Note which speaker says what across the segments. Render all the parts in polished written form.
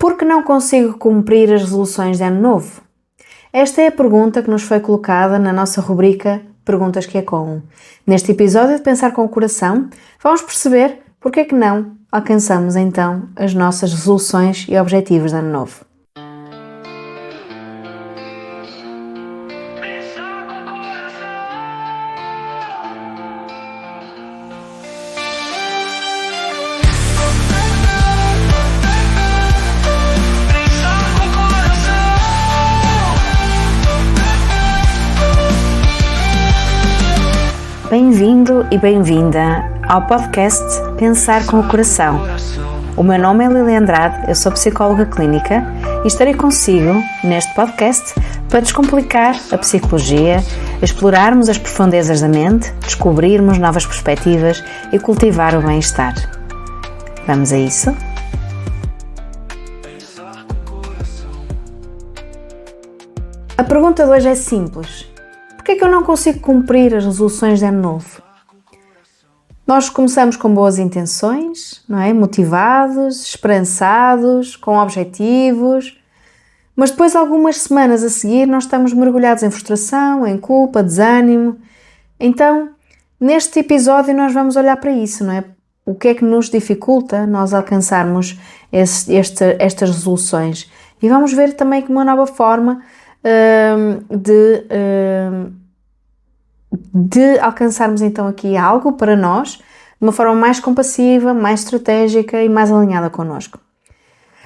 Speaker 1: Por que não consigo cumprir as resoluções de ano novo? Esta é a pergunta que nos foi colocada na nossa rubrica Perguntas que Ecoam. Neste episódio de Pensar com o Coração, vamos perceber porque é que não alcançamos então as nossas resoluções e objetivos de ano novo. Bem-vindo e bem-vinda ao podcast Pensar com o Coração. O meu nome é Lili Andrade, eu sou psicóloga clínica e estarei consigo neste podcast para descomplicar a psicologia, explorarmos as profundezas da mente, descobrirmos novas perspectivas e cultivar o bem-estar. Vamos a isso? A pergunta de hoje é simples. Por que é que eu não consigo cumprir as resoluções de ano novo? Nós começamos com boas intenções, não é? Motivados, esperançados, com objetivos, mas depois algumas semanas a seguir nós estamos mergulhados em frustração, em culpa, desânimo. Então, neste episódio nós vamos olhar para isso, não é? O que é que nos dificulta nós alcançarmos estas resoluções? E vamos ver também como uma nova forma de alcançarmos então aqui algo para nós de uma forma mais compassiva, mais estratégica e mais alinhada connosco.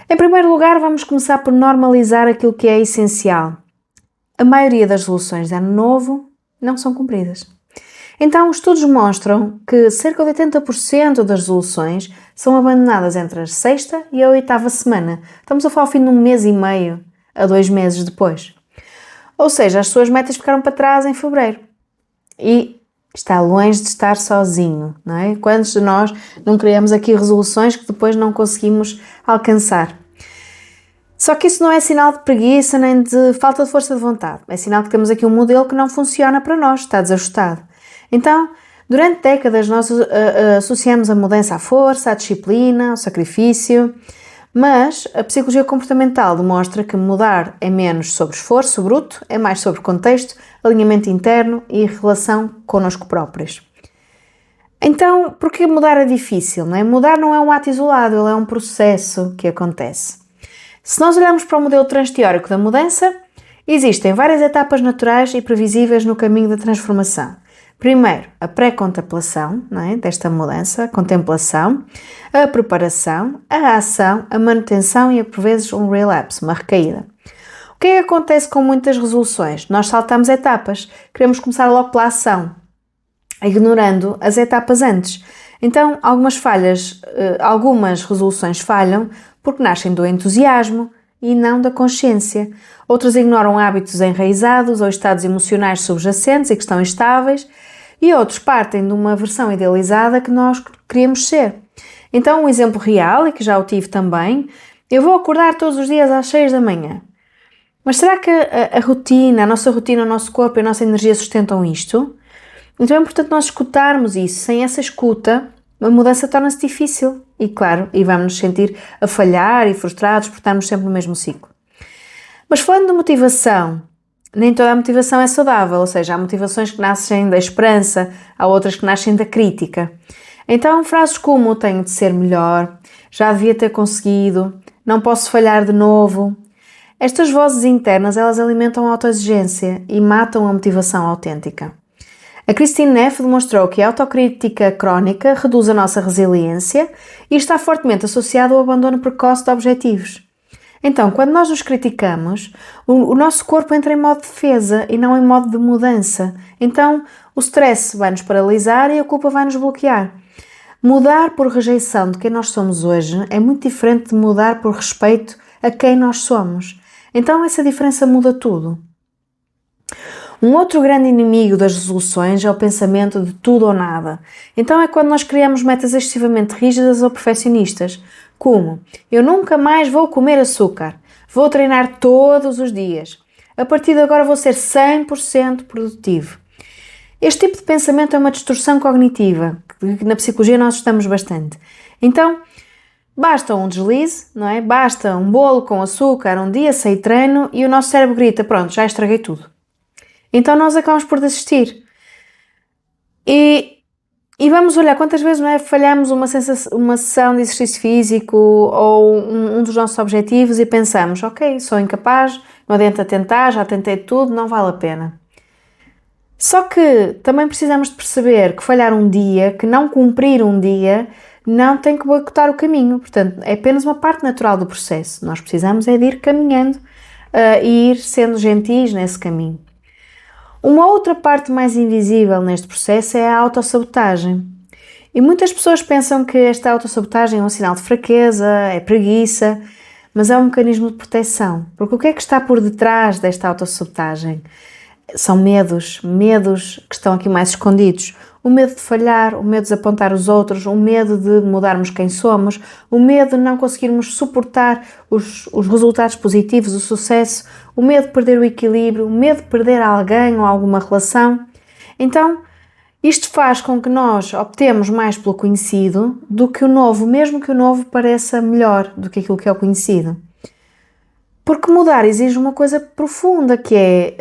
Speaker 1: Em primeiro lugar, vamos começar por normalizar aquilo que é essencial. A maioria das resoluções de ano novo não são cumpridas. Então, estudos mostram que cerca de 80% das resoluções são abandonadas entre a sexta e a oitava semana. Estamos a falar ao fim de um mês e meio a 2 meses depois. Ou seja, as suas metas ficaram para trás em fevereiro. E está longe de estar sozinho, não é? Quantos de nós não criamos aqui resoluções que depois não conseguimos alcançar? Só que isso não é sinal de preguiça nem de falta de força de vontade. É sinal que temos aqui um modelo que não funciona para nós, está desajustado. Então, durante décadas nós associamos a mudança à força, à disciplina, ao sacrifício. Mas a psicologia comportamental demonstra que mudar é menos sobre esforço bruto, é mais sobre contexto, alinhamento interno e relação connosco próprios. Então, por que mudar é difícil? Não é? Mudar não é um ato isolado, ele é um processo que acontece. Se nós olharmos para o modelo transteórico da mudança, existem várias etapas naturais e previsíveis no caminho da transformação. Primeiro, a pré-contemplação, não é? Desta mudança, a contemplação, a preparação, a ação, a manutenção e, por vezes, um relapse, uma recaída. O que é que acontece com muitas resoluções? Nós saltamos etapas, queremos começar logo pela ação, ignorando as etapas antes. Então, algumas resoluções falham porque nascem do entusiasmo e não da consciência. Outras ignoram hábitos enraizados ou estados emocionais subjacentes e que estão instáveis. E outros partem de uma versão idealizada que nós queríamos ser. Então, um exemplo real, e que já o tive também, eu vou acordar todos os dias às 6 da manhã. Mas será que a rotina, a nossa rotina, o nosso corpo e a nossa energia sustentam isto? Então é importante nós escutarmos isso. Sem essa escuta, a mudança torna-se difícil. E claro, e vamos nos sentir a falhar e frustrados por estarmos sempre no mesmo ciclo. Mas falando de motivação, nem toda a motivação é saudável, ou seja, há motivações que nascem da esperança, há outras que nascem da crítica. Então, frases como tenho de ser melhor, já devia ter conseguido, não posso falhar de novo. Estas vozes internas, elas alimentam a autoexigência e matam a motivação autêntica. A Christine Neff demonstrou que a autocrítica crónica reduz a nossa resiliência e está fortemente associada ao abandono precoce de objetivos. Então, quando nós nos criticamos, o nosso corpo entra em modo de defesa e não em modo de mudança. Então, o stress vai nos paralisar e a culpa vai nos bloquear. Mudar por rejeição de quem nós somos hoje é muito diferente de mudar por respeito a quem nós somos. Então, essa diferença muda tudo. Um outro grande inimigo das resoluções é o pensamento de tudo ou nada. Então, é quando nós criamos metas excessivamente rígidas ou perfeccionistas. Como? Eu nunca mais vou comer açúcar. Vou treinar todos os dias. A partir de agora vou ser 100% produtivo. Este tipo de pensamento é uma distorção cognitiva, que na psicologia nós estudamos bastante. Então, Basta um deslize, não é? Basta um bolo com açúcar, um dia sem treino e o nosso cérebro grita, pronto, já estraguei tudo. Então nós acabamos por desistir. E vamos olhar quantas vezes, não é, falhamos uma sessão de exercício físico ou um dos nossos objetivos e pensamos, ok, sou incapaz, não adianta tentar, já tentei tudo, não vale a pena. Só que também precisamos de perceber que falhar um dia, que não cumprir um dia, não tem que boicotar o caminho. Portanto, é apenas uma parte natural do processo. Nós precisamos é de ir caminhando e ir sendo gentis nesse caminho. Uma outra parte mais invisível neste processo é a autossabotagem. E muitas pessoas pensam que esta autossabotagem é um sinal de fraqueza, é preguiça, mas é um mecanismo de proteção. Porque o que é que está por detrás desta autossabotagem? São medos que estão aqui mais escondidos. O medo de falhar, o medo de apontar os outros, o medo de mudarmos quem somos, o medo de não conseguirmos suportar os resultados positivos, o sucesso, o medo de perder o equilíbrio, o medo de perder alguém ou alguma relação. Então, isto faz com que nós optemos mais pelo conhecido do que o novo, mesmo que o novo pareça melhor do que aquilo que é o conhecido. Porque mudar exige uma coisa profunda, que é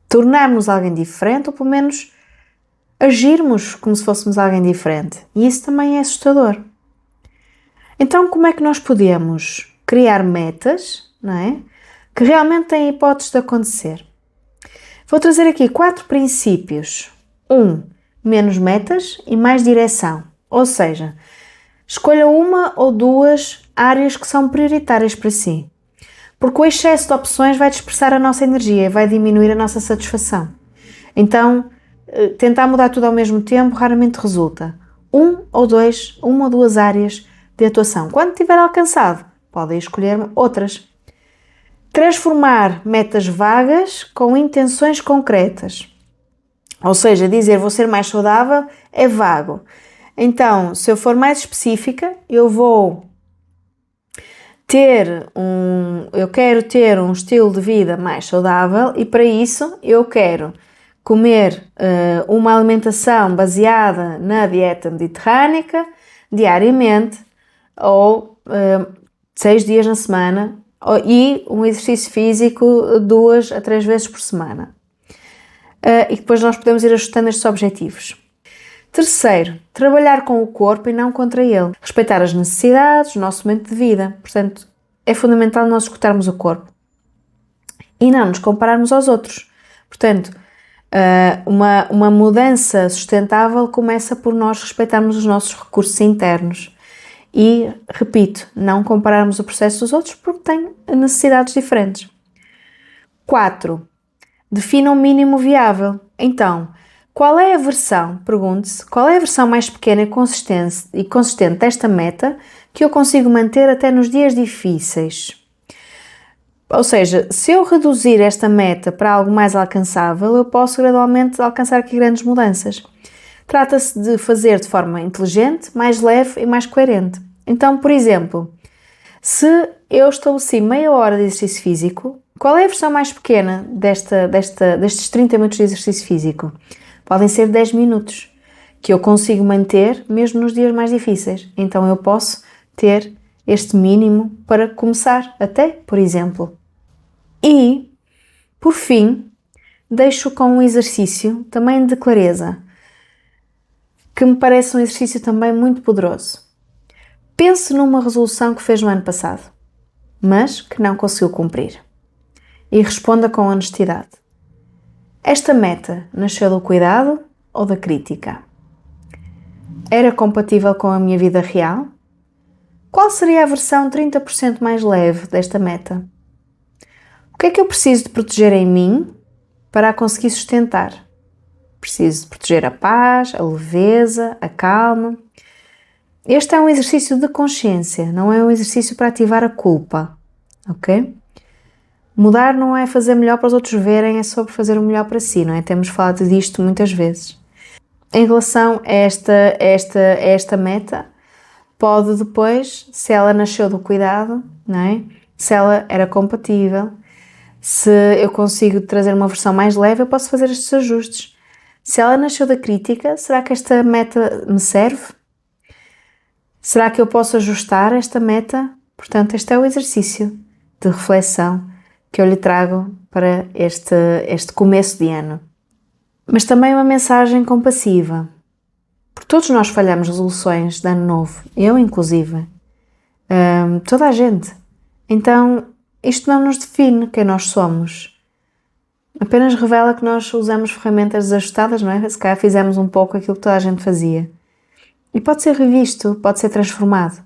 Speaker 1: tornarmos alguém diferente, ou pelo menos agirmos como se fôssemos alguém diferente. E isso também é assustador. Então, como é que nós podemos criar metas, não é? Que realmente têm hipótese de acontecer? Vou trazer aqui 4 princípios. 1. Menos metas e mais direção. Ou seja, escolha uma ou 2 áreas que são prioritárias para si. Porque o excesso de opções vai dispersar a nossa energia, vai diminuir a nossa satisfação. Então, tentar mudar tudo ao mesmo tempo raramente resulta. Uma ou duas áreas de atuação. Quando tiver alcançado, podem escolher outras. Transformar metas vagas com intenções concretas. Ou seja, dizer vou ser mais saudável é vago. Então, se eu for mais específica, eu quero ter um estilo de vida mais saudável e para isso eu quero comer uma alimentação baseada na dieta mediterrânica diariamente ou 6 dias na semana e um exercício físico 2 a 3 vezes por semana. E depois nós podemos ir ajustando estes objetivos. Terceiro, trabalhar com o corpo e não contra ele. Respeitar as necessidades, o nosso momento de vida. Portanto, é fundamental nós escutarmos o corpo. E não nos compararmos aos outros. Portanto, uma mudança sustentável começa por nós respeitarmos os nossos recursos internos. E, repito, não compararmos o processo dos outros porque têm necessidades diferentes. 4. Defina um mínimo viável. Então, qual é a versão, pergunte-se, qual é a versão mais pequena e consistente desta meta que eu consigo manter até nos dias difíceis? Ou seja, se eu reduzir esta meta para algo mais alcançável, eu posso gradualmente alcançar aqui grandes mudanças. Trata-se de fazer de forma inteligente, mais leve e mais coerente. Então, por exemplo, se eu estabeleci meia hora de exercício físico, qual é a versão mais pequena destes 30 minutos de exercício físico? Podem ser 10 minutos, que eu consigo manter mesmo nos dias mais difíceis. Então eu posso ter este mínimo para começar até, por exemplo. E, por fim, deixo com um exercício também de clareza, que me parece um exercício também muito poderoso. Pense numa resolução que fez no ano passado, mas que não conseguiu cumprir. E responda com honestidade. Esta meta nasceu do cuidado ou da crítica? Era compatível com a minha vida real? Qual seria a versão 30% mais leve desta meta? O que é que eu preciso de proteger em mim para a conseguir sustentar? Preciso de proteger a paz, a leveza, a calma. Este é um exercício de consciência, não é um exercício para ativar a culpa, ok? Mudar não é fazer melhor para os outros verem, é sobre fazer o melhor para si, não é? Temos falado disto muitas vezes. Em relação a esta meta, pode depois, se ela nasceu do cuidado, não é? Se ela era compatível, se eu consigo trazer uma versão mais leve, eu posso fazer estes ajustes. Se ela nasceu da crítica, será que esta meta me serve? Será que eu posso ajustar esta meta? Portanto, este é o exercício de reflexão que eu lhe trago para este começo de ano. Mas também uma mensagem compassiva. Porque todos nós falhamos resoluções de ano novo, eu inclusive. Toda a gente. Então, isto não nos define quem nós somos. Apenas revela que nós usamos ferramentas desajustadas, não é? Se calhar fizemos um pouco aquilo que toda a gente fazia. E pode ser revisto, pode ser transformado.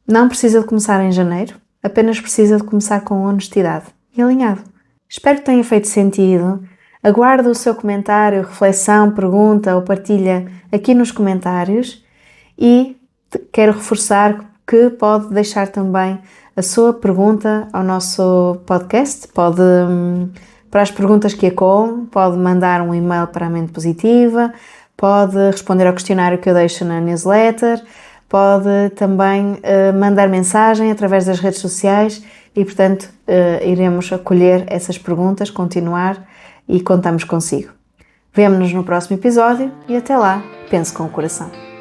Speaker 1: Não precisa de começar em janeiro, apenas precisa de começar com honestidade e alinhado. Espero que tenha feito sentido. Aguardo o seu comentário, reflexão, pergunta ou partilha aqui nos comentários e quero reforçar que pode deixar também a sua pergunta ao nosso podcast. Pode, para as perguntas que ecoam, pode mandar um e-mail para a Mente Positiva, pode responder ao questionário que eu deixo na newsletter, pode também mandar mensagem através das redes sociais e, portanto, iremos acolher essas perguntas, continuar e contamos consigo. Vemo-nos no próximo episódio e até lá, pense com o coração.